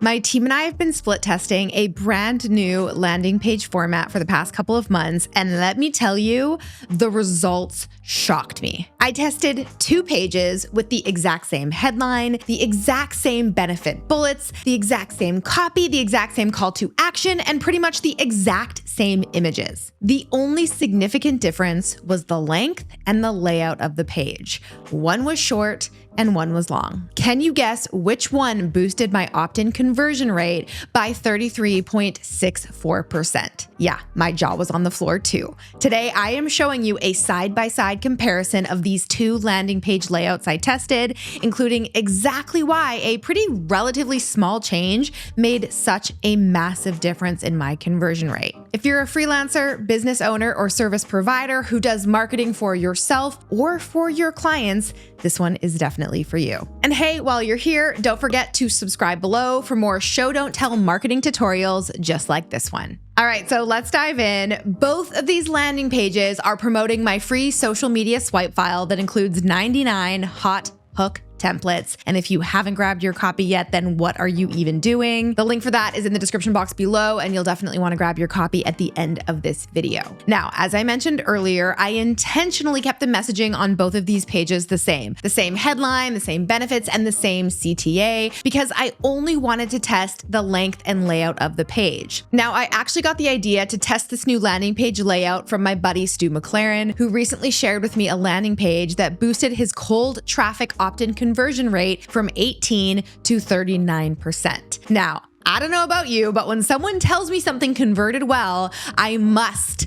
My team and I have been split testing a brand new landing page format for the past couple of months, and let me tell you, the results shocked me. I tested 2 pages with the exact same headline, the exact same benefit bullets, the exact same copy, the exact same call to action, and pretty much the exact same images. The only significant difference was the length and the layout of the page. One was short and one was long. Can you guess which one boosted my opt-in conversion rate by 33.64%? Yeah, my jaw was on the floor too. Today, I am showing you a side-by-side comparison of these 2 landing page layouts I tested, including exactly why a pretty relatively small change made such a massive difference in my conversion rate. If you're a freelancer, business owner, or service provider who does marketing for yourself or for your clients, this one is definitely for you. And hey, while you're here, don't forget to subscribe below for more show don't tell marketing tutorials just like this one. All right, so let's dive in. Both of these landing pages are promoting my free social media swipe file that includes 99 hot hook templates. And if you haven't grabbed your copy yet, then what are you even doing? The link for that is in the description box below, and you'll definitely want to grab your copy at the end of this video. Now, as I mentioned earlier, I intentionally kept the messaging on both of these pages the same headline, the same benefits, and the same CTA, because I only wanted to test the length and layout of the page. Now, I actually got the idea to test this new landing page layout from my buddy Stu McLaren, who recently shared with me a landing page that boosted his cold traffic opt-in conversion rate from 18 to 39%. Now, I don't know about you, but when someone tells me something converted well, I must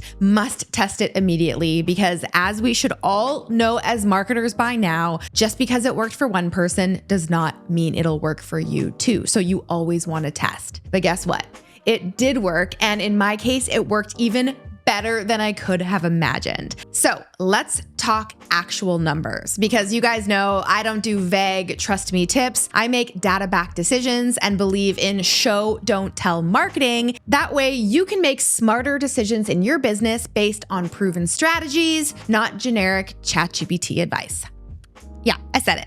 test it immediately, because as we should all know as marketers by now, just because it worked for one person does not mean it'll work for you too. So you always want to test. But guess what? It did work. And in my case, it worked even better than I could have imagined. So let's talk actual numbers, because you guys know I don't do vague trust me tips. I make data-backed decisions and believe in show don't tell marketing. That way you can make smarter decisions in your business based on proven strategies, not generic ChatGPT advice. Yeah, I said it.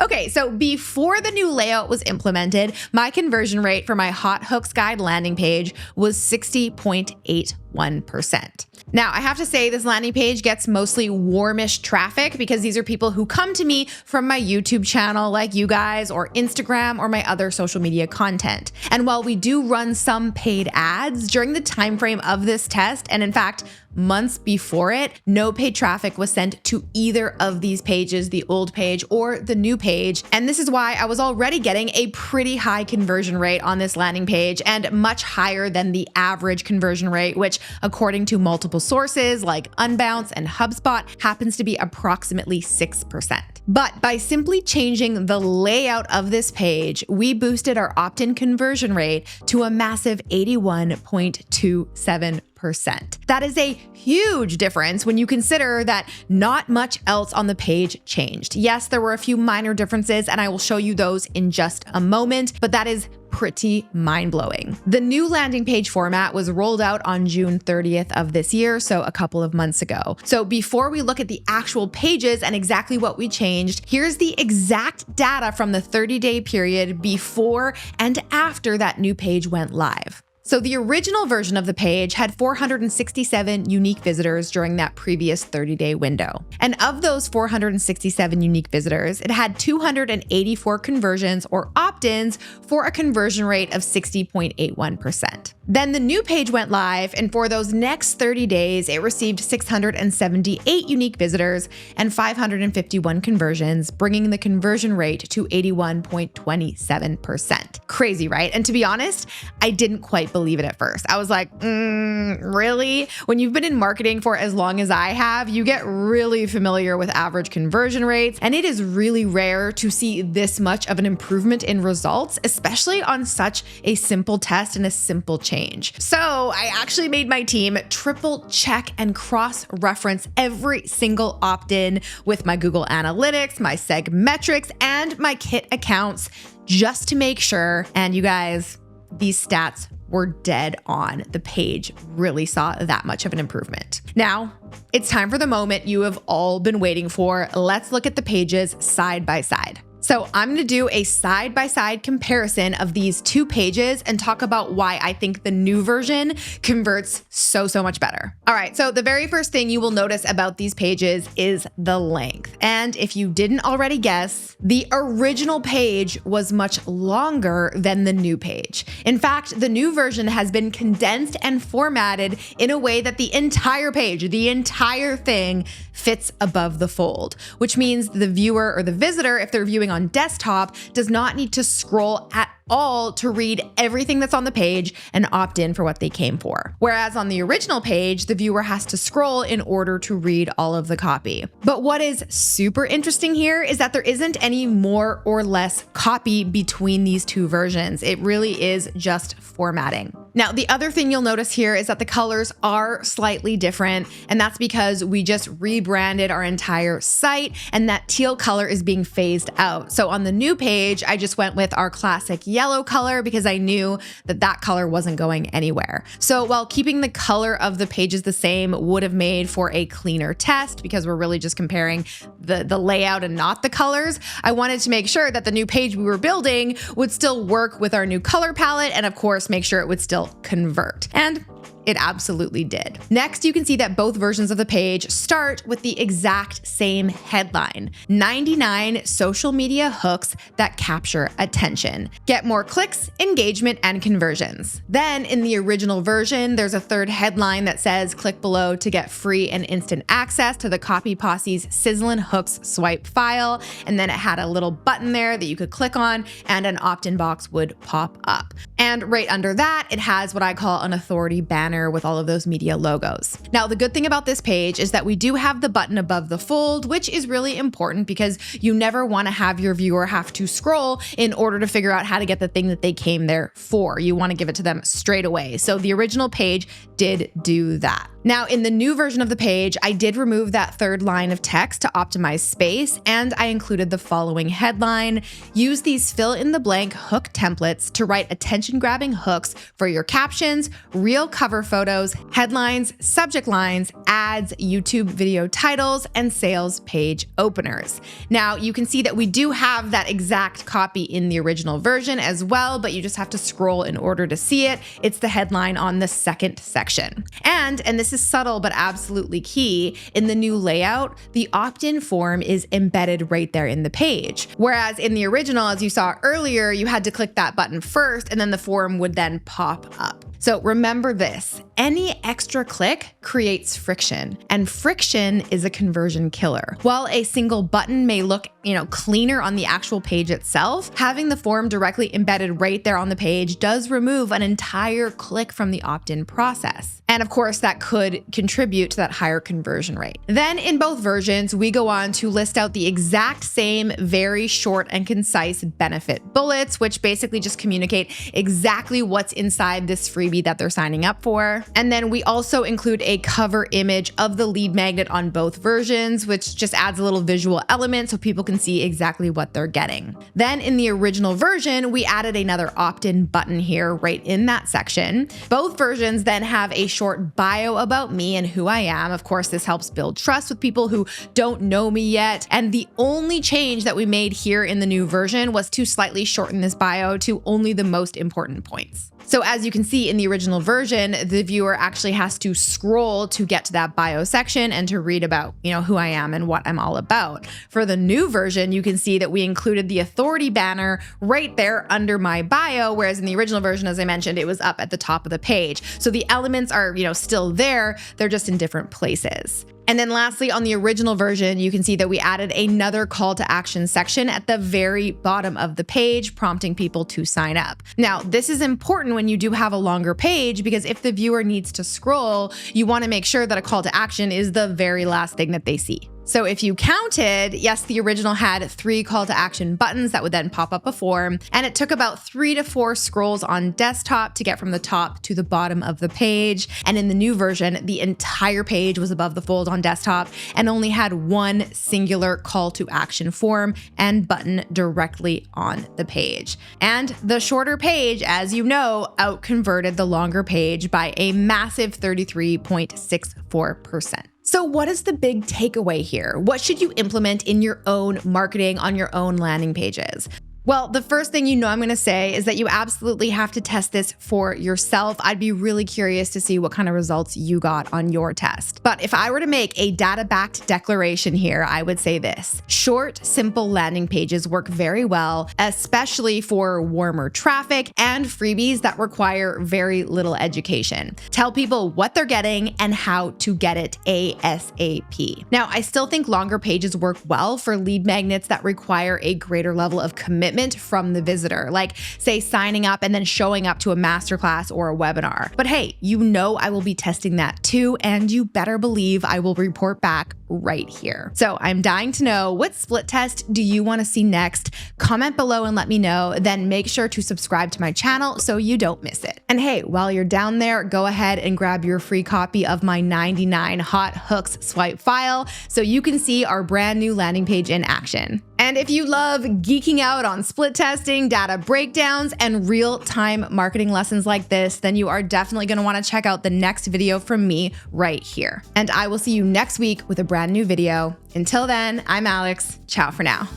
Okay, so before the new layout was implemented, my conversion rate for my Hot Hooks Guide landing page was 60.81%. Now, I have to say this landing page gets mostly warmish traffic because these are people who come to me from my YouTube channel like you guys, or Instagram, or my other social media content. And while we do run some paid ads during the time frame of this test, and in fact, months before it, no paid traffic was sent to either of these pages, the old page or the new page. And this is why I was already getting a pretty high conversion rate on this landing page, and much higher than the average conversion rate, which according to multiple sources like Unbounce and HubSpot happens to be approximately 6%. But by simply changing the layout of this page, we boosted our opt-in conversion rate to a massive 81.27%. That is a huge difference when you consider that not much else on the page changed. Yes, there were a few minor differences, and I will show you those in just a moment, but that is pretty mind-blowing. The new landing page format was rolled out on June 30th of this year, so a couple of months ago. So before we look at the actual pages and exactly what we changed, here's the exact data from the 30-day period before and after that new page went live. So the original version of the page had 467 unique visitors during that previous 30-day window. And of those 467 unique visitors, it had 284 conversions or opt-ins for a conversion rate of 60.81%. Then the new page went live, and for those next 30 days, it received 678 unique visitors and 551 conversions, bringing the conversion rate to 81.27%. Crazy, right? And to be honest, I didn't quite believe it at first. I was like, really? When you've been in marketing for as long as I have, you get really familiar with average conversion rates, and it is really rare to see this much of an improvement in results, especially on such a simple test and a simple change. So I actually made my team triple check and cross-reference every single opt-in with my Google Analytics, my Seg metrics, and my Kit accounts just to make sure. And you guys, these stats were dead on. The page really saw that much of an improvement. Now, it's time for the moment you have all been waiting for. Let's look at the pages side by side. So I'm going to do a side-by-side comparison of these two pages and talk about why I think the new version converts so much better. All right, so the very first thing you will notice about these pages is the length. And if you didn't already guess, the original page was much longer than the new page. In fact, the new version has been condensed and formatted in a way that the entire page, the entire thing, fits above the fold, which means the viewer or the visitor, if they're viewing on desktop, does not need to scroll at all to read everything that's on the page and opt in for what they came for. Whereas on the original page, the viewer has to scroll in order to read all of the copy. But what is super interesting here is that there isn't any more or less copy between these two versions. It really is just formatting. Now, the other thing you'll notice here is that the colors are slightly different, and that's because we just rebranded our entire site and that teal color is being phased out. So on the new page, I just went with our classic yellow color because I knew that that color wasn't going anywhere. So while keeping the color of the pages the same would have made for a cleaner test because we're really just comparing the layout and not the colors, I wanted to make sure that the new page we were building would still work with our new color palette and of course make sure it would still convert. And it absolutely did. Next, you can see that both versions of the page start with the exact same headline: 99 social media hooks that capture attention. Get more clicks, engagement, and conversions. Then in the original version, there's a third headline that says, click below to get free and instant access to the Copy Posse's Sizzlin' Hooks swipe file. And then it had a little button there that you could click on and an opt-in box would pop up. And right under that, it has what I call an authority banner with all of those media logos. Now, the good thing about this page is that we do have the button above the fold, which is really important because you never want to have your viewer have to scroll in order to figure out how to get the thing that they came there for. You want to give it to them straight away. So the original page did do that. Now, in the new version of the page, I did remove that third line of text to optimize space, and I included the following headline: use these fill-in-the-blank hook templates to write attention-grabbing hooks for your captions, real cover photos, headlines, subject lines, ads, YouTube video titles, and sales page openers. Now, you can see that we do have that exact copy in the original version as well, but you just have to scroll in order to see it. It's the headline on the second section. And this is subtle but absolutely key, in the new layout, the opt-in form is embedded right there in the page. Whereas in the original, as you saw earlier, you had to click that button first and then the form would then pop up. So remember this, any extra click creates friction, and friction is a conversion killer. While a single button may look, cleaner on the actual page itself, having the form directly embedded right there on the page does remove an entire click from the opt-in process. And of course, that could contribute to that higher conversion rate. Then in both versions, we go on to list out the exact same very short and concise benefit bullets, which basically just communicate exactly what's inside this freebie that they're signing up for. And then we also include a cover image of the lead magnet on both versions, which just adds a little visual element so people can see exactly what they're getting. Then in the original version, we added another opt-in button here right in that section. Both versions then have a short bio about me and who I am. Of course, this helps build trust with people who don't know me yet. And the only change that we made here in the new version was to slightly shorten this bio to only the most important points. So as you can see in the original version, the viewer actually has to scroll to get to that bio section and to read about, who I am and what I'm all about. For the new version, you can see that we included the authority banner right there under my bio, whereas in the original version, as I mentioned, it was up at the top of the page. So the elements are, still there, they're just in different places. And then lastly, on the original version, you can see that we added another call to action section at the very bottom of the page, prompting people to sign up. Now, this is important when you do have a longer page, because if the viewer needs to scroll, you want to make sure that a call to action is the very last thing that they see. So if you counted, yes, the original had 3 call to action buttons that would then pop up a form, and it took about 3 to 4 scrolls on desktop to get from the top to the bottom of the page. And in the new version, the entire page was above the fold on desktop and only had 1 singular call to action form and button directly on the page. And the shorter page, as you know, outconverted the longer page by a massive 33.64%. So what is the big takeaway here? What should you implement in your own marketing on your own landing pages? Well, the first thing I'm going to say is that you absolutely have to test this for yourself. I'd be really curious to see what kind of results you got on your test. But if I were to make a data-backed declaration here, I would say this. Short, simple landing pages work very well, especially for warmer traffic and freebies that require very little education. Tell people what they're getting and how to get it ASAP. Now, I still think longer pages work well for lead magnets that require a greater level of commitment from the visitor, like say signing up and then showing up to a masterclass or a webinar. But hey, I will be testing that too, and you better believe I will report back right here. So I'm dying to know, what split test do you want to see next? Comment below and let me know. Then make sure to subscribe to my channel so you don't miss it. And hey, while you're down there, go ahead and grab your free copy of my 99 hot hooks swipe file so you can see our brand new landing page in action. And if you love geeking out on split testing, data breakdowns, and real-time marketing lessons like this, then you are definitely going to want to check out the next video from me right here. And I will see you next week with a brand new video. Until then, I'm Alex. Ciao for now.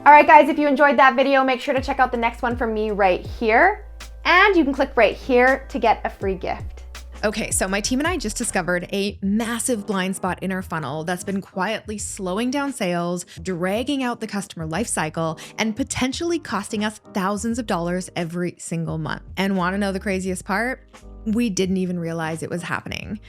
All right, guys, if you enjoyed that video, make sure to check out the next one from me right here. And you can click right here to get a free gift. Okay, so my team and I just discovered a massive blind spot in our funnel that's been quietly slowing down sales, dragging out the customer life cycle, and potentially costing us thousands of dollars every single month. And want to know the craziest part? We didn't even realize it was happening.